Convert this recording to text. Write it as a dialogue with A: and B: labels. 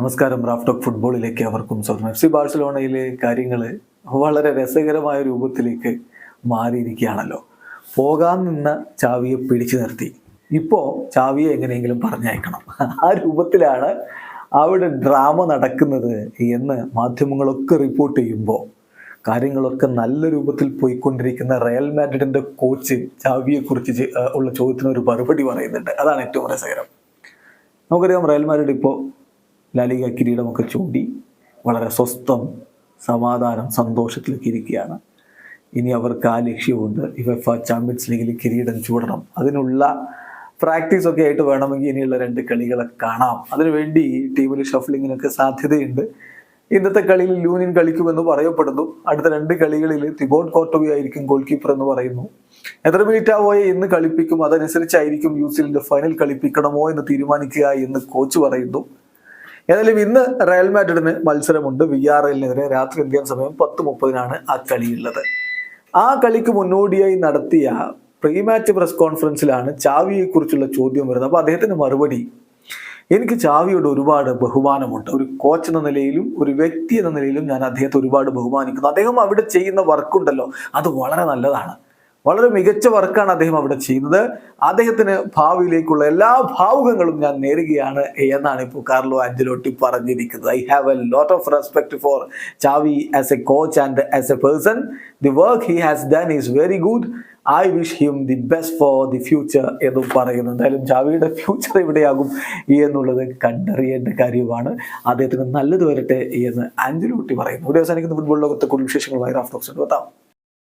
A: നമസ്കാരം. Raf talk ഫുട്ബോളിലേക്ക് അവർക്കും സ്വാഗതം. FC ബാഴ്സലോണയിലെ കാര്യങ്ങൾ വളരെ രസകരമായ രൂപത്തിലേക്ക് മാറിയിരിക്കുകയാണല്ലോ. പോകാൻ നിന്ന ചാവിയെ പിടിച്ചു നിർത്തി. ഇപ്പോൾ ചാവിയെ എങ്ങനെയെങ്കിലും പറഞ്ഞയക്കണം, ആ രൂപത്തിലാണ് അവിടെ ഡ്രാമ നടക്കുന്നത് എന്ന് മാധ്യമങ്ങളൊക്കെ റിപ്പോർട്ട് ചെയ്യുമ്പോൾ കാര്യങ്ങളൊക്കെ നല്ല രൂപത്തിൽ പോയിക്കൊണ്ടിരിക്കുന്ന റയൽ മാഡ്രിഡിൻ്റെ കോച്ച് ചാവിയെക്കുറിച്ച് ഉള്ള ചോദ്യത്തിന് ഒരു മറുപടി പറയുന്നുണ്ട്. അതാണ് ഏറ്റവും രസകരം. നമുക്കറിയാം, റയൽ മാഡ്രിഡ് ഇപ്പോൾ ലാലിഗ കിരീടമൊക്കെ ചൂടി വളരെ സ്വസ്ഥം, സമാധാനം, സന്തോഷത്തിലേക്ക് ഇരിക്കുകയാണ്. ഇനി അവർക്ക് ആ ലക്ഷ്യമുണ്ട്. യുവേഫ ചാമ്പ്യൻസ് ലീഗിൽ കിരീടം ചൂടണം. അതിനുള്ള പ്രാക്ടീസൊക്കെ ആയിട്ട് വേണമെങ്കിൽ ഇനിയുള്ള 2 കളികളെ കാണാം. അതിനുവേണ്ടി ടീമിൽ ഷഫ്ലിങ്ങിനൊക്കെ സാധ്യതയുണ്ട്. ഇന്നത്തെ കളിയിൽ ലൂനിൻ കളിക്കുമെന്ന് പറയപ്പെടുന്നു. അടുത്ത 2 കളികളിൽ തിബോട്ട് കോർട്ടോവി ആയിരിക്കും ഗോൾ കീപ്പർ എന്ന് പറയുന്നു. എത്ര മിനിറ്റാവോയെ ഇന്ന് കളിപ്പിക്കും, അതനുസരിച്ചായിരിക്കും യൂസിലിന്റെ ഫൈനൽ കളിപ്പിക്കണമോ എന്ന് തീരുമാനിക്കുക എന്ന് കോച്ച് പറയുന്നു. ഏതായാലും ഇന്ന് റയൽ മാഡ്രിഡിന് മത്സരമുണ്ട്. VRLനെതിരെ രാത്രി ഇന്ത്യൻ സമയം 10:30 ആ കളിയുള്ളത്. ആ കളിക്ക് മുന്നോടിയായി നടത്തിയ പ്രീ മാച്ച് പ്രസ് കോൺഫറൻസിലാണ് ചാവിയെക്കുറിച്ചുള്ള ചോദ്യം വരുന്നത്. അപ്പോൾ അദ്ദേഹത്തിന്റെ മറുപടി: എനിക്ക് ചാവിയോട് ഒരുപാട് ബഹുമാനമുണ്ട്. ഒരു കോച്ച് എന്ന നിലയിലും ഒരു വ്യക്തി എന്ന നിലയിലും ഞാൻ അദ്ദേഹത്തെ ഒരുപാട് ബഹുമാനിക്കുന്നു. അദ്ദേഹം അവിടെ ചെയ്യുന്ന വർക്കുണ്ടല്ലോ, അത് വളരെ നല്ലതാണ്. വളരെ മികച്ച വർക്കാണ് അദ്ദേഹം അവിടെ ചെയ്യുന്നത്. അദ്ദേഹത്തിന് ഭാവിയിലേക്കുള്ള എല്ലാ ഭാവുകങ്ങളും ഞാൻ നേരുകയാണ് എന്നാണ് ഇപ്പോൾ കാർലോ ആഞ്ചലോട്ടി പറഞ്ഞിരിക്കുന്നത്. I have a lot of respect for Xavi as a coach and as a person. The work he has done is very good. I wish him the best for the future എന്നും പറയുന്നു. എന്തായാലും ചാവിയുടെ future എവിടെയാകും എന്നുള്ളത് കണ്ടറിയേണ്ട കാര്യമാണ്. അദ്ദേഹത്തിന് നല്ലത് വരട്ടെ എന്ന് Ancelotti പറയുന്നു. ഇവിടെ അവസാനിക്കുന്ന ഫുട്ബോൾ ലോകത്തെ കൂടുതൽ വിശേഷങ്ങളുമായി റാഫ് ടോക്സ് എത്താം.